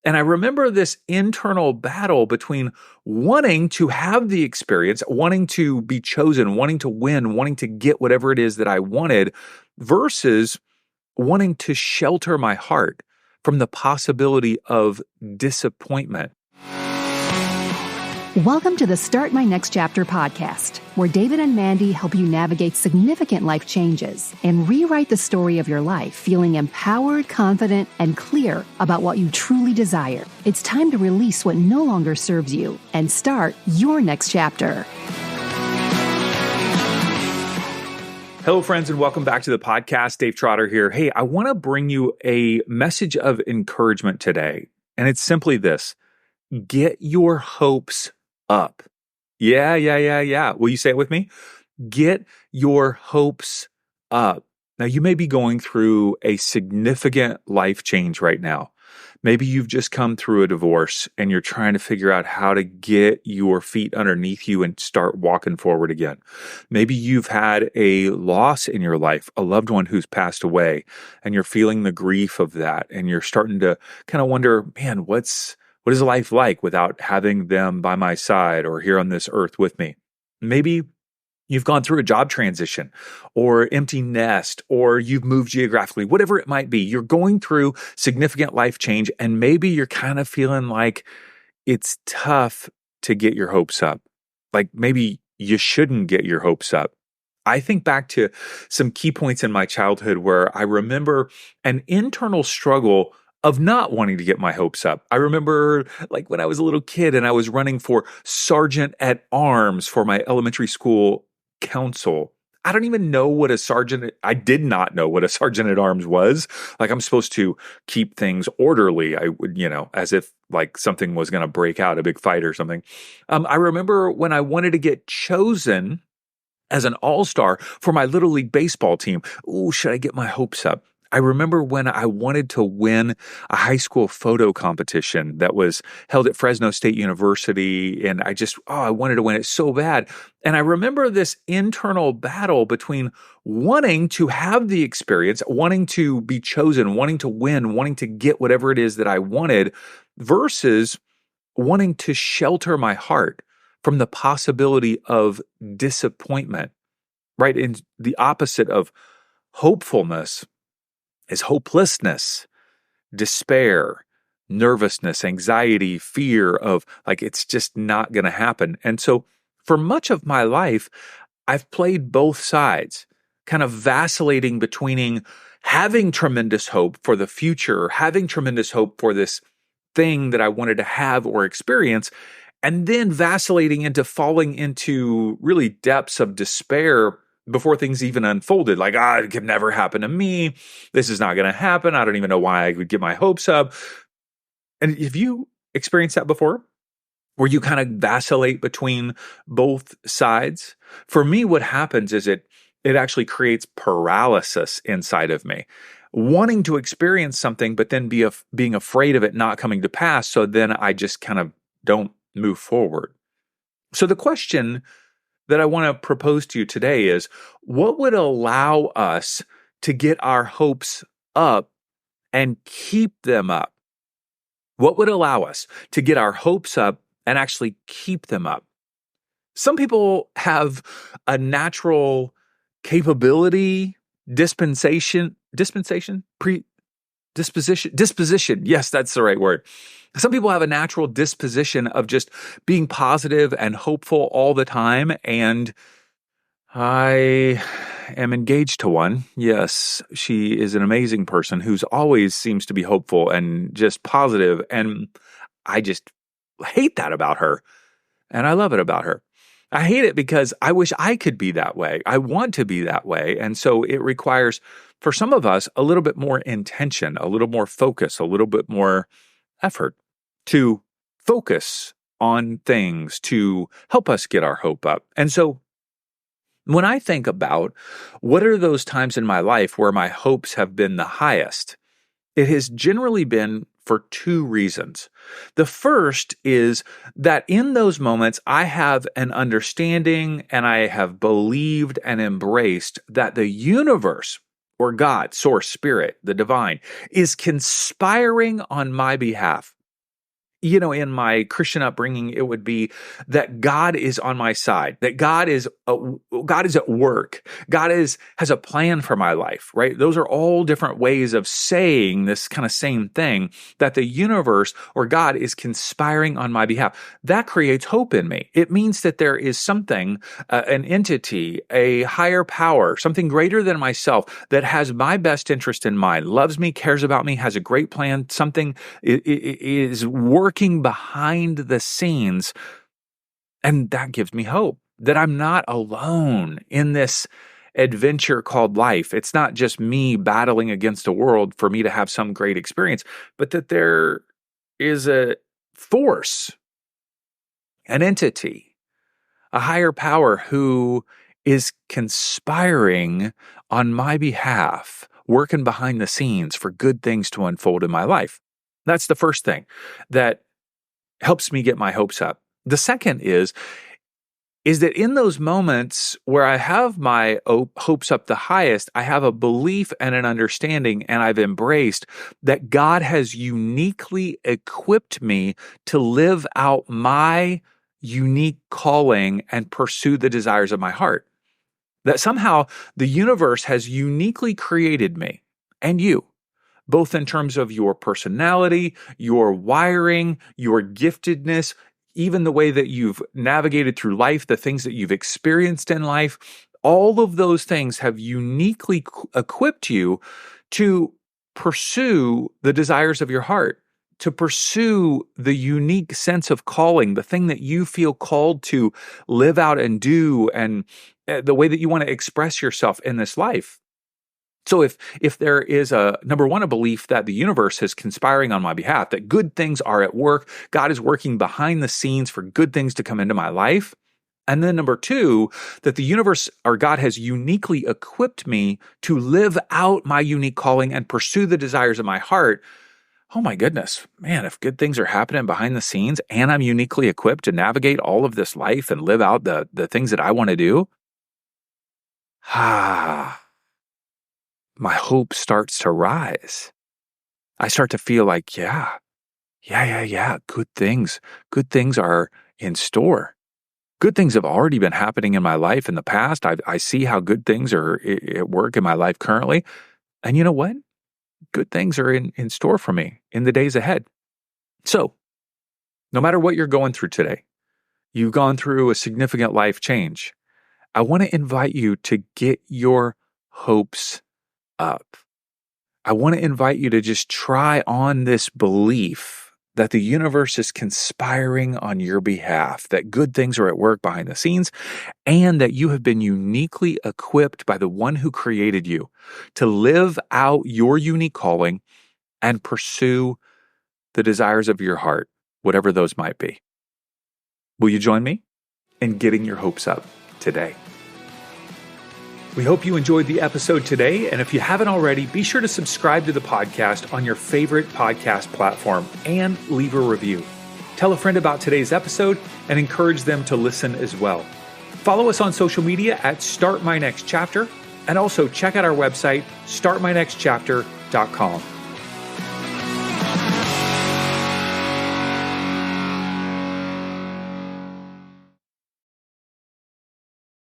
And I remember this internal battle between wanting to have the experience, wanting to be chosen, wanting to win, wanting to get whatever it is that I wanted, versus wanting to shelter my heart from the possibility of disappointment. Welcome to the Start My Next Chapter podcast, where David and Mandy help you navigate significant life changes and rewrite the story of your life, feeling empowered, confident, and clear about what you truly desire. It's time to release what no longer serves you and start your next chapter. Hello, friends, and welcome back to the podcast. Dave Trotter here. Hey, I want to bring you a message of encouragement today, and it's simply this: get your hopes up. Yeah. Will you say it with me? Get your hopes up. Now, you may be going through a significant life change right now. Maybe you've just come through a divorce and you're trying to figure out how to get your feet underneath you and start walking forward again. Maybe you've had a loss in your life, a loved one who's passed away, and you're feeling the grief of that. And you're starting to kind of wonder, man, what is life like without having them by my side or here on this earth with me? Maybe you've gone through a job transition or empty nest, or you've moved geographically, whatever it might be. You're going through significant life change, and maybe you're kind of feeling like it's tough to get your hopes up. Like maybe you shouldn't get your hopes up. I think back to some key points in my childhood where I remember an internal struggle of not wanting to get my hopes up. I remember like when I was a little kid and I was running for sergeant at arms for my elementary school council. I don't even know what I did not know what a sergeant at arms was. Like I'm supposed to keep things orderly. I would, as if like something was going to break out, a big fight or something. I remember when I wanted to get chosen as an all-star for my Little League baseball team. Ooh, should I get my hopes up? I remember when I wanted to win a high school photo competition that was held at Fresno State University, and I wanted to win it so bad. And I remember this internal battle between wanting to have the experience, wanting to be chosen, wanting to win, wanting to get whatever it is that I wanted, versus wanting to shelter my heart from the possibility of disappointment, right? And the opposite of hopefulness is hopelessness, despair, nervousness, anxiety, fear of like it's just not going to happen. And so for much of my life, I've played both sides, kind of vacillating between having tremendous hope for the future, having tremendous hope for this thing that I wanted to have or experience, and then vacillating into falling into really depths of despair before things even unfolded. Like, it could never happen to me. This is not going to happen. I don't even know why I would get my hopes up. And have you experienced that before? Where you kind of vacillate between both sides? For me, what happens is it actually creates paralysis inside of me. Wanting to experience something, but then being afraid of it not coming to pass. So then I just kind of don't move forward. So the question that I want to propose to you today is, what would allow us to get our hopes up and keep them up? What would allow us to get our hopes up and actually keep them up? Some people have a natural capability, disposition. Yes, that's the right word. Some people have a natural disposition of just being positive and hopeful all the time. And I am engaged to one. Yes, she is an amazing person who's always seems to be hopeful and just positive. And I just hate that about her. And I love it about her. I hate it because I wish I could be that way. I want to be that way. And so it requires, for some of us, a little bit more intention, a little more focus, a little bit more effort to focus on things to help us get our hope up. And so when I think about what are those times in my life where my hopes have been the highest, it has generally been for two reasons. The first is that in those moments, I have an understanding and I have believed and embraced that the universe, or God, source, spirit, the divine, is conspiring on my behalf In my Christian upbringing, it would be that God is on my side, that God is at work. God has a plan for my life, right? Those are all different ways of saying this kind of same thing, that the universe or God is conspiring on my behalf. That creates hope in me. It means that there is something, an entity, a higher power, something greater than myself that has my best interest in mind, loves me, cares about me, has a great plan, something is working behind the scenes. And that gives me hope that I'm not alone in this adventure called life. It's not just me battling against the world for me to have some great experience, but that there is a force, an entity, a higher power who is conspiring on my behalf, working behind the scenes for good things to unfold in my life. That's the first thing that helps me get my hopes up. The second is that in those moments where I have my hopes up the highest, I have a belief and an understanding, and I've embraced that God has uniquely equipped me to live out my unique calling and pursue the desires of my heart. That somehow the universe has uniquely created me and you, both in terms of your personality, your wiring, your giftedness, even the way that you've navigated through life, the things that you've experienced in life. All of those things have uniquely equipped you to pursue the desires of your heart, to pursue the unique sense of calling, the thing that you feel called to live out and do, and the way that you want to express yourself in this life. So if there is number one, a belief that the universe is conspiring on my behalf, that good things are at work, God is working behind the scenes for good things to come into my life. And then number two, that the universe or God has uniquely equipped me to live out my unique calling and pursue the desires of my heart. Oh my goodness, man, if good things are happening behind the scenes and I'm uniquely equipped to navigate all of this life and live out the things that I want to do, my hope starts to rise. I start to feel like, yeah, good things are in store. Good things have already been happening in my life in the past. I see how good things are at work in my life currently. And you know what? Good things are in store for me in the days ahead. So, no matter what you're going through today, you've gone through a significant life change. I want to invite you to get your hopes up. I want to invite you to just try on this belief that the universe is conspiring on your behalf, that good things are at work behind the scenes, and that you have been uniquely equipped by the one who created you to live out your unique calling and pursue the desires of your heart, whatever those might be. Will you join me in getting your hopes up today? We hope you enjoyed the episode today, and if you haven't already, be sure to subscribe to the podcast on your favorite podcast platform and leave a review. Tell a friend about today's episode and encourage them to listen as well. Follow us on social media at Start My Next Chapter, and also check out our website, startmynextchapter.com.